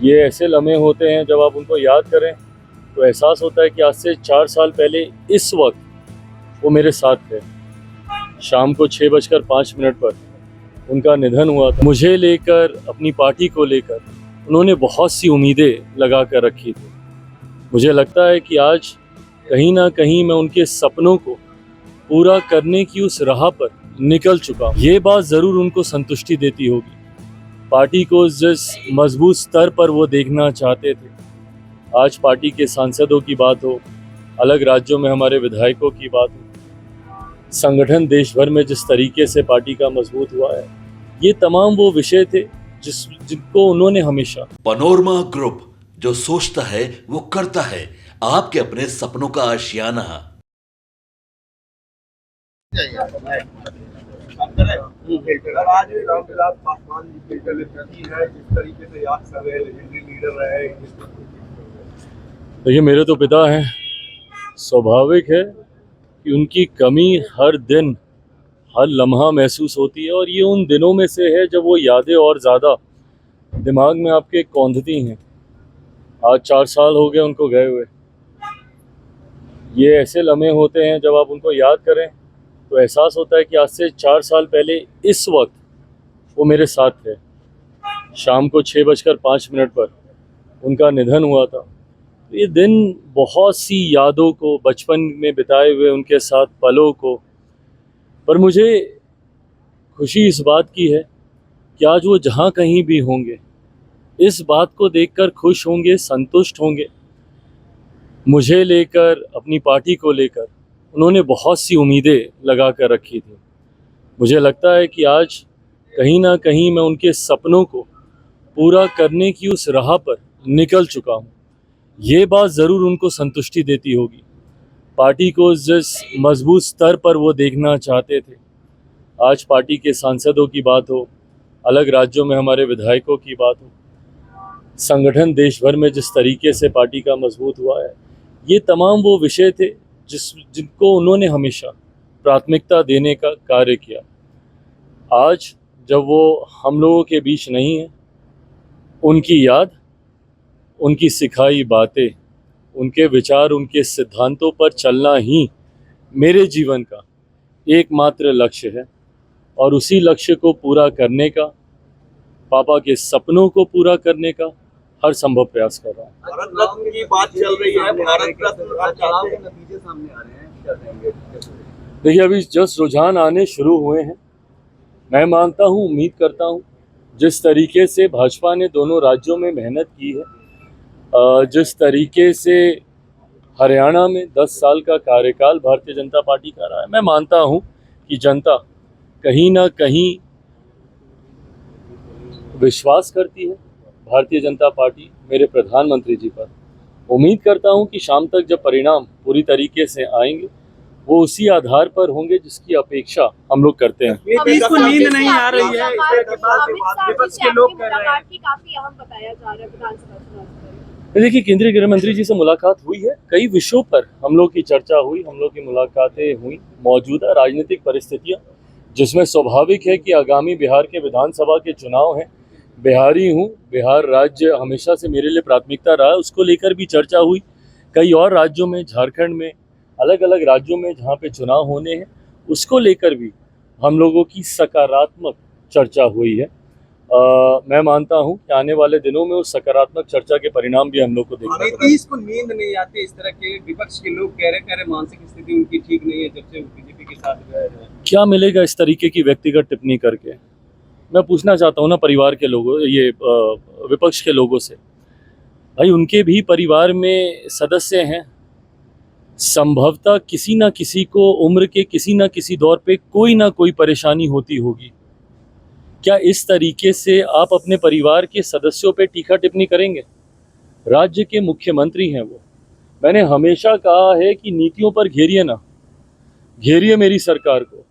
ये ऐसे लम्हे होते हैं जब आप उनको याद करें तो एहसास होता है कि आज से 4 साल पहले इस वक्त वो मेरे साथ थे। शाम को 6:05 पर उनका निधन हुआ था। मुझे लेकर, अपनी पार्टी को लेकर उन्होंने बहुत सी उम्मीदें लगा कर रखी थी। मुझे लगता है कि आज कहीं ना कहीं मैं उनके सपनों को पूरा करने की उस राह पर निकल चुका हूँ। ये बात ज़रूर उनको संतुष्टि देती होगी। पार्टी को जिस मजबूत स्तर पर वो देखना चाहते थे, आज पार्टी के सांसदों की बात हो, अलग राज्यों में हमारे विधायकों की बात हो, संगठन देश भर में जिस तरीके से पार्टी का मजबूत हुआ है, ये तमाम वो विषय थे जिनको उन्होंने हमेशा। पनोरमा ग्रुप, जो सोचता है वो करता है। आपके अपने सपनों का आशियाना। आज रामविलास पासवान जी की है, जिस तरीके से याद कर रहे हैं, लेजेंडरी लीडर रहे। देखिए, मेरे तो पिता हैं, स्वाभाविक है कि उनकी कमी हर दिन, हर लम्हा महसूस होती है, और ये उन दिनों में से है जब वो यादें और ज़्यादा दिमाग में आपके कौंधती हैं। आज 4 साल हो गए उनको गए हुए। ये ऐसे लम्हे होते हैं जब आप उनको याद करें तो एहसास होता है कि आज से 4 साल पहले इस वक्त वो मेरे साथ थे। शाम को 6:05 पर उनका निधन हुआ था। ये दिन बहुत सी यादों को, बचपन में बिताए हुए उनके साथ पलों को, पर मुझे खुशी इस बात की है कि आज वो जहाँ कहीं भी होंगे, इस बात को देखकर खुश होंगे, संतुष्ट होंगे। मुझे लेकर, अपनी पार्टी को लेकर उन्होंने बहुत सी उम्मीदें लगा कर रखी थी। मुझे लगता है कि आज कहीं ना कहीं मैं उनके सपनों को पूरा करने की उस राह पर निकल चुका हूँ। ये बात ज़रूर उनको संतुष्टि देती होगी। पार्टी को जिस मजबूत स्तर पर वो देखना चाहते थे, आज पार्टी के सांसदों की बात हो, अलग राज्यों में हमारे विधायकों की बात हो, संगठन देश भर में जिस तरीके से पार्टी का मजबूत हुआ है, ये तमाम वो विषय थे जिनको उन्होंने हमेशा प्राथमिकता देने का कार्य किया। आज जब वो हम लोगों के बीच नहीं है, उनकी याद, उनकी सिखाई बातें, उनके विचार, उनके सिद्धांतों पर चलना ही मेरे जीवन का एकमात्र लक्ष्य है, और उसी लक्ष्य को पूरा करने का, पापा के सपनों को पूरा करने का हर संभव प्रयास कर रहा हूँ। भारत रत्न की बात चल रही है, भारत रत्न नतीजे सामने आ रहे हैं, क्या कहेंगे? देखिए, अभी जस्ट रुझान आने शुरू हुए हैं। मैं मानता हूँ, उम्मीद करता हूँ, जिस तरीके से भाजपा ने दोनों राज्यों में मेहनत की है, जिस तरीके से हरियाणा में 10 साल का कार्यकाल भारतीय जनता पार्टी का रहा है, मैं मानता हूँ कि जनता कहीं ना कहीं विश्वास करती है भारतीय जनता पार्टी, मेरे प्रधानमंत्री जी पर। उम्मीद करता हूं कि शाम तक जब परिणाम पूरी तरीके से आएंगे, वो उसी आधार पर होंगे जिसकी अपेक्षा हम लोग करते हैं। इसको नींद नहीं आ रही है, विपक्ष के लोग कह रहे हैं। काफी अहम बताया जा रहा है विधानसभा चुनाव से। देखिए, केंद्रीय गृह मंत्री जी से मुलाकात हुई है, कई विषयों पर हम लोग की चर्चा हुई, हम लोग की मुलाकातें हुई। मौजूदा राजनीतिक परिस्थितियां, जिसमें स्वाभाविक है कि आगामी बिहार के विधानसभा के चुनाव हैं, बिहारी हूँ, बिहार राज्य हमेशा से मेरे लिए प्राथमिकता रहा है, उसको लेकर भी चर्चा हुई। कई और राज्यों में, झारखंड में, अलग अलग राज्यों में जहाँ पे चुनाव होने हैं, उसको लेकर भी हम लोगों की सकारात्मक चर्चा हुई है। मैं मानता हूँ कि आने वाले दिनों में उस सकारात्मक चर्चा के परिणाम भी हम लोग को देखने को नीतीश को नींद नहीं आती, इस तरह के विपक्ष के लोग कह रहे मानसिक स्थिति उनकी ठीक नहीं है जब से बीजेपी के साथ गए हैं। क्या मिलेगा इस तरीके की व्यक्तिगत टिप्पणी करके? मैं पूछना चाहता हूँ ना परिवार के लोगों, ये विपक्ष के लोगों से, भाई उनके भी परिवार में सदस्य हैं। संभवतः किसी ना किसी को उम्र के किसी ना किसी दौर पे कोई ना कोई परेशानी होती होगी। क्या इस तरीके से आप अपने परिवार के सदस्यों पे टीका टिप्पणी करेंगे? राज्य के मुख्यमंत्री हैं वो। मैंने हमेशा कहा है कि नीतियों पर घेरिए ना, घेरिए मेरी सरकार को,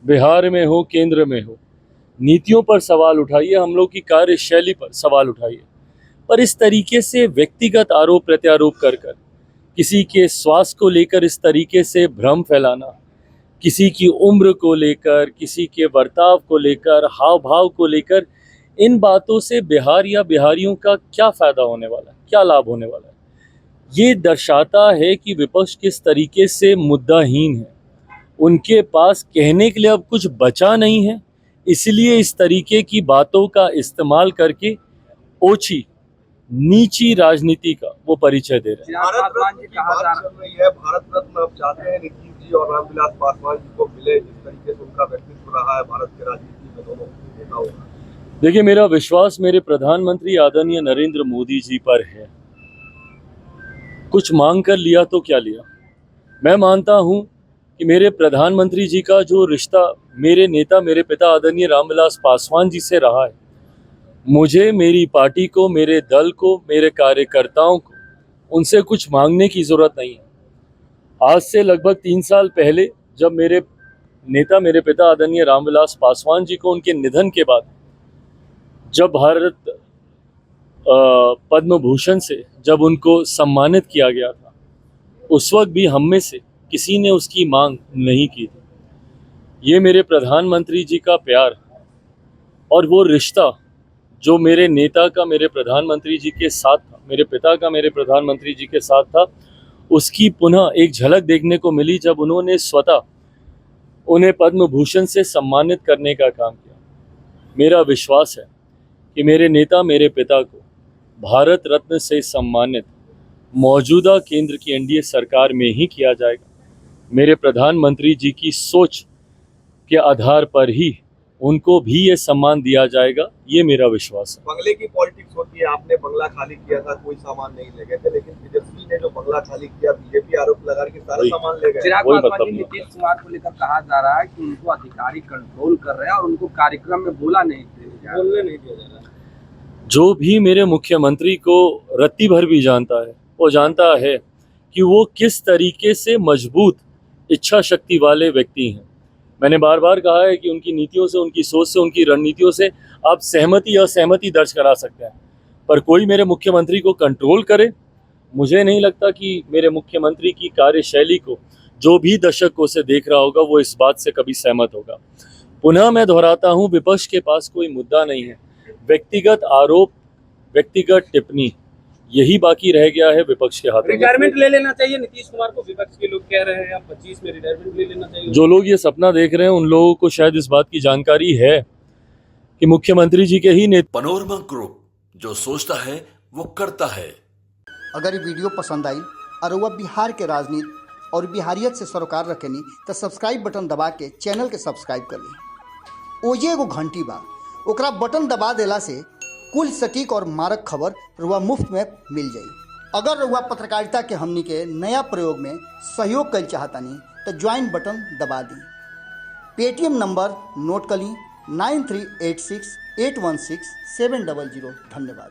बिहार में हो, केंद्र में हो, नीतियों पर सवाल उठाइए, हम लोग की कार्यशैली पर सवाल उठाइए। पर इस तरीके से व्यक्तिगत आरोप प्रत्यारोप कर किसी के स्वास्थ्य को लेकर इस तरीके से भ्रम फैलाना, किसी की उम्र को लेकर, किसी के बर्ताव को लेकर, हाव भाव को लेकर इन बातों से बिहार या बिहारियों का क्या फ़ायदा होने वाला है, क्या लाभ होने वाला है? ये दर्शाता है कि विपक्ष किस तरीके से मुद्दाहीन है। उनके पास कहने के लिए अब कुछ बचा नहीं है, इसलिए इस तरीके की बातों का इस्तेमाल करके ओछी नीची राजनीति का वो परिचय दे रहे हैं। भारत रत्न की बात चल रही है। भारत रत्न अब चाहते हैं नीतीश जी और रामविलास पासवान जी को मिले, जिस तरीके से उनका व्यक्तित्व रहा है भारत के राजनीति में दोनों नेताओं का। देखिए, मेरा विश्वास मेरे प्रधानमंत्री आदरणीय नरेंद्र मोदी जी पर है। कुछ मांग कर लिया तो क्या लिया। मैं मानता हूं कि मेरे प्रधानमंत्री जी का जो रिश्ता मेरे नेता, मेरे पिता आदरणीय रामविलास पासवान जी से रहा है, मुझे, मेरी पार्टी को, मेरे दल को, मेरे कार्यकर्ताओं को उनसे कुछ मांगने की जरूरत नहीं है। आज से लगभग 3 साल पहले जब मेरे नेता, मेरे पिता आदरणीय रामविलास पासवान जी को उनके निधन के बाद जब भारत पद्म भूषण से जब उनको सम्मानित किया गया था, उस वक्त भी हम में से किसी ने उसकी मांग नहीं की थी। ये मेरे प्रधानमंत्री जी का प्यार और वो रिश्ता जो मेरे नेता का मेरे प्रधानमंत्री जी के साथ था, मेरे पिता का मेरे प्रधानमंत्री जी के साथ था, उसकी पुनः एक झलक देखने को मिली जब उन्होंने स्वतः उन्हें पद्म भूषण से सम्मानित करने का काम किया। मेरा विश्वास है कि मेरे नेता, मेरे पिता को भारत रत्न से सम्मानित मौजूदा केंद्र की एनडीए सरकार में ही किया जाएगा। मेरे प्रधानमंत्री जी की सोच के आधार पर ही उनको भी ये सम्मान दिया जाएगा, ये मेरा विश्वास है। बंगले की पॉलिटिक्स होती है। आपने बंगला खाली किया था, कोई सामान नहीं ले गए थे, लेकिन तेजस्वी ने जो बंगला खाली किया, बीजेपी आरोप लगा के सारा सामान ले गए। चिराग वही पासवान जी, मतलब नीतीश कुमार को लेकर कहा जा रहा है कि उनको अधिकारी कंट्रोल कर रहे हैं और उनको कार्यक्रम में बोलने नहीं दिया जा रहा है। जो भी मेरे मुख्यमंत्री को रत्ती भर भी जानता है, वो जानता है कि वो किस तरीके से मजबूत इच्छा शक्ति वाले व्यक्ति हैं। मैंने बार बार कहा है कि उनकी नीतियों से, उनकी सोच से, उनकी रणनीतियों से आप सहमति असहमति दर्ज करा सकते हैं, पर कोई मेरे मुख्यमंत्री को कंट्रोल करे, मुझे नहीं लगता कि मेरे मुख्यमंत्री की कार्यशैली को जो भी दर्शकों से देख रहा होगा वो इस बात से कभी सहमत होगा। पुनः मैं दोहराता हूँ, विपक्ष के पास कोई मुद्दा नहीं है। व्यक्तिगत आरोप, व्यक्तिगत टिप्पणी, यही बाकी रह गया है विपक्ष के हाथों में। रिटायरमेंट ले लेना चाहिए नीतीश कुमार को, विपक्ष के लोग कह रहे हैं 25 में रिटायरमेंट ले लेना चाहिए। जो लोग ये सपना देख रहे हैं उन लोगों को शायद इस बात की जानकारी है कि मुख्यमंत्री जी के ही नेता पनोरमा ग्रुप, जो सोचता है वो करता है। अगर ये वीडियो पसंद आई और वह बिहार के राजनीति और बिहारियत से सरोकार रखेनी तो सब्सक्राइब बटन दबा के चैनल के सब्सक्राइब कर ली। ओजे एगो घंटी बा, ओकरा बटन दबा देला से कुल सटीक और मारक खबर रुआ मुफ्त में मिल जाई। अगर रुआ पत्रकारिता के हमनी के नया प्रयोग में सहयोग कर चाहतानी तो ज्वाइन बटन दबा दी। पेटीएम नंबर नोट कर ली 9386816700। धन्यवाद।